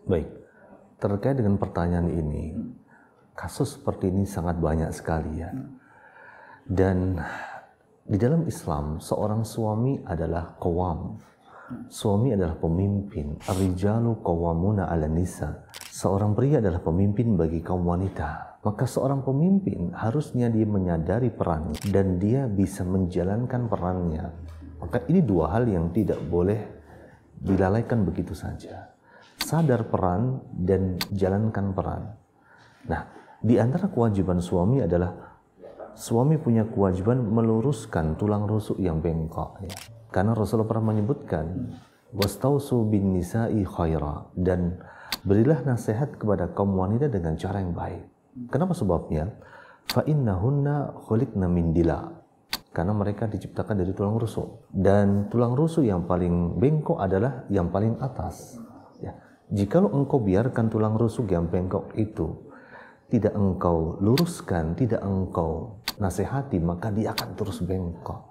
Baik, terkait dengan pertanyaan ini, kasus seperti ini sangat banyak sekali ya. Dan di dalam Islam, seorang suami adalah qawwam. Suami adalah pemimpin. Ar-rijalu qawwamuna 'alan nisa. Seorang pria adalah pemimpin bagi kaum wanita. Maka seorang pemimpin harusnya dia menyadari perannya dan dia bisa menjalankan perannya. Maka ini dua hal yang tidak boleh dilalaikan begitu saja. Sadar peran dan jalankan peran. Nah, di antara kewajiban suami adalah suami punya kewajiban meluruskan tulang rusuk yang bengkok ya. Karena Rasulullah pernah menyebutkan wastausu bin nisa'i khaira, dan berilah nasihat kepada kaum wanita dengan cara yang baik. Kenapa sebabnya? Fa innahunna khuliqna min dila. Karena mereka diciptakan dari tulang rusuk, dan tulang rusuk yang paling bengkok adalah yang paling atas ya. Jikalau engkau biarkan tulang rusuk yang bengkok itu tidak engkau luruskan, tidak engkau nasihati, maka dia akan terus bengkok.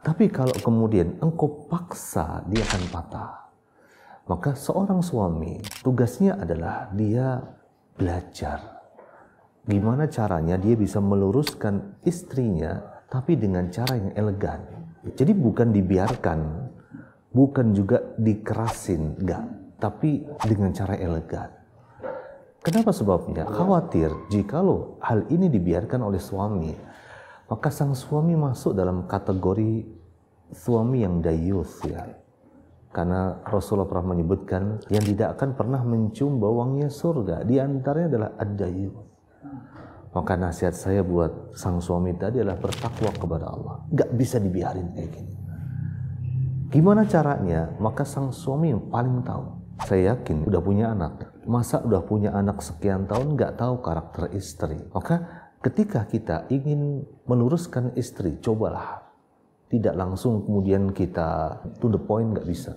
Tapi kalau kemudian engkau paksa, dia akan patah. Maka seorang suami tugasnya adalah dia belajar gimana caranya dia bisa meluruskan istrinya, tapi dengan cara yang elegan. Jadi bukan dibiarkan, bukan juga dikerasin, enggak, tapi dengan cara elegan. Kenapa sebabnya? Khawatir jikalau hal ini dibiarkan oleh suami, maka sang suami masuk dalam kategori suami yang dayuth ya. Karena Rasulullah pernah menyebutkan yang tidak akan pernah mencium bawangnya surga, di antaranya adalah ad-dayuth. Maka nasihat saya buat sang suami tadi adalah bertakwa kepada Allah. Gak bisa dibiarin kayak gini. Gimana caranya? Maka sang suami yang paling tahu. Saya yakin udah punya anak. Masa udah punya anak sekian tahun gak tahu karakter istri? Maka ketika kita ingin meluruskan istri, cobalah. Tidak langsung kemudian kita to the point, gak bisa.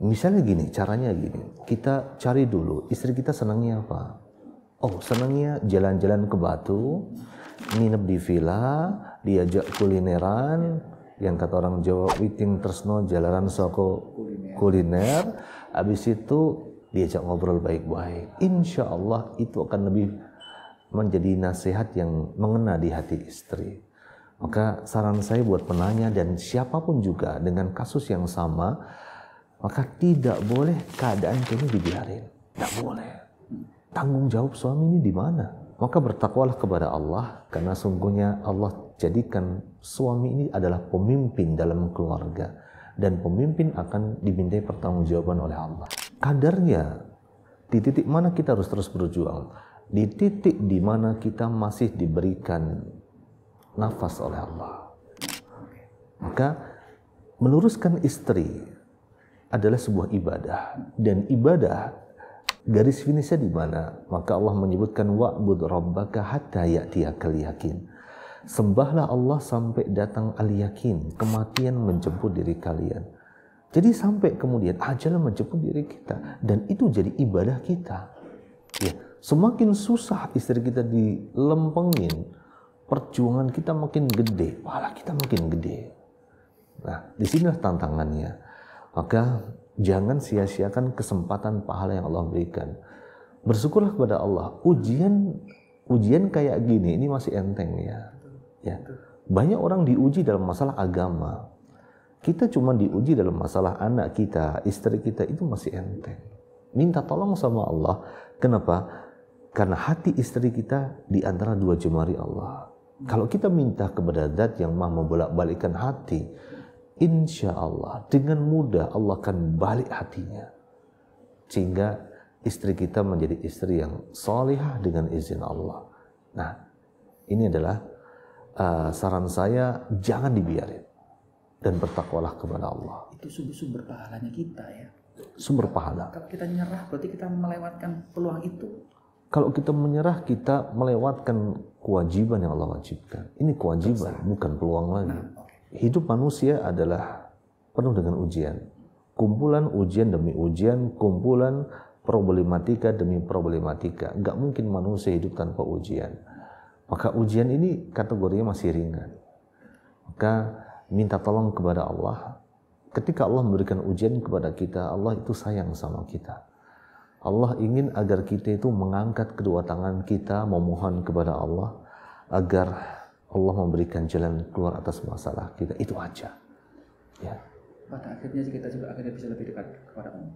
Misalnya gini, caranya gini. Kita cari dulu istri kita senangnya apa. Oh, senangnya jalan-jalan ke Batu, nginep di villa, diajak kulineran, yang kata orang Jawa witing tresno jalaran soko kuliner. Habis itu diajak ngobrol baik-baik. Insya Allah itu akan lebih menjadi nasihat yang mengena di hati istri. Maka saran saya buat penanya dan siapapun juga dengan kasus yang sama, maka tidak boleh keadaan ini dibiarin. Tidak boleh. Tanggung jawab suami ini di mana? Maka bertakwalah kepada Allah, karena sungguhnya Allah jadikan suami ini adalah pemimpin dalam keluarga, dan pemimpin akan dimintai pertanggungjawaban oleh Allah. Kadarnya di titik mana kita harus terus berjuang, di titik di mana kita masih diberikan nafas oleh Allah. Maka meluruskan istri adalah sebuah ibadah, dan ibadah garis finishnya di mana? Maka Allah menyebutkan wa'bud rabbaka hatta ya'tiyakal yakin. Sembahlah Allah sampai datang al-yakin, kematian menjemput diri kalian. Jadi sampai kemudian ajal menjemput diri kita, dan itu jadi ibadah kita. Ya, semakin susah istri kita dilempengin, perjuangan kita makin gede, pahala kita makin gede. Nah, disinilah tantangannya. Maka jangan sia-siakan kesempatan pahala yang Allah berikan. Bersyukurlah kepada Allah. Ujian kayak gini ini masih enteng ya. Ya. Banyak orang diuji dalam masalah agama. Kita cuma diuji dalam masalah anak kita, istri kita, itu masih enteng. Minta tolong sama Allah. Kenapa? Karena hati istri kita di antara dua jemari Allah. Kalau kita minta kepada Zat yang Maha membolak-balikkan hati, insya Allah dengan mudah Allah akan balik hatinya, sehingga istri kita menjadi istri yang salihah dengan izin Allah. Nah, ini adalah saran saya, jangan dibiarin dan bertakwalah kepada Allah. Itu sumber pahalanya kita ya. Sumber pahala. Kalau kita nyerah berarti kita melewatkan peluang itu. Kalau kita menyerah, kita melewatkan kewajiban yang Allah wajibkan. Ini kewajiban, bukan peluang lagi. Hidup manusia adalah penuh dengan ujian. Kumpulan ujian demi ujian, kumpulan problematika demi problematika. Nggak mungkin manusia hidup tanpa ujian. Maka ujian ini kategorinya masih ringan. Maka minta tolong kepada Allah. Ketika Allah memberikan ujian kepada kita, Allah itu sayang sama kita. Allah ingin agar kita itu mengangkat kedua tangan kita memohon kepada Allah agar Allah memberikan jalan keluar atas masalah kita. Itu aja. Ya. Pada akhirnya kita juga akhirnya bisa lebih dekat kepada Allah.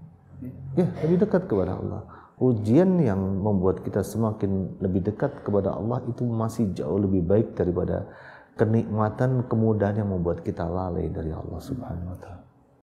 Ya, lebih dekat kepada Allah. Ujian yang membuat kita semakin lebih dekat kepada Allah itu masih jauh lebih baik daripada kenikmatan, kemudahan yang membuat kita lalai dari Allah Subhanahu wa taala.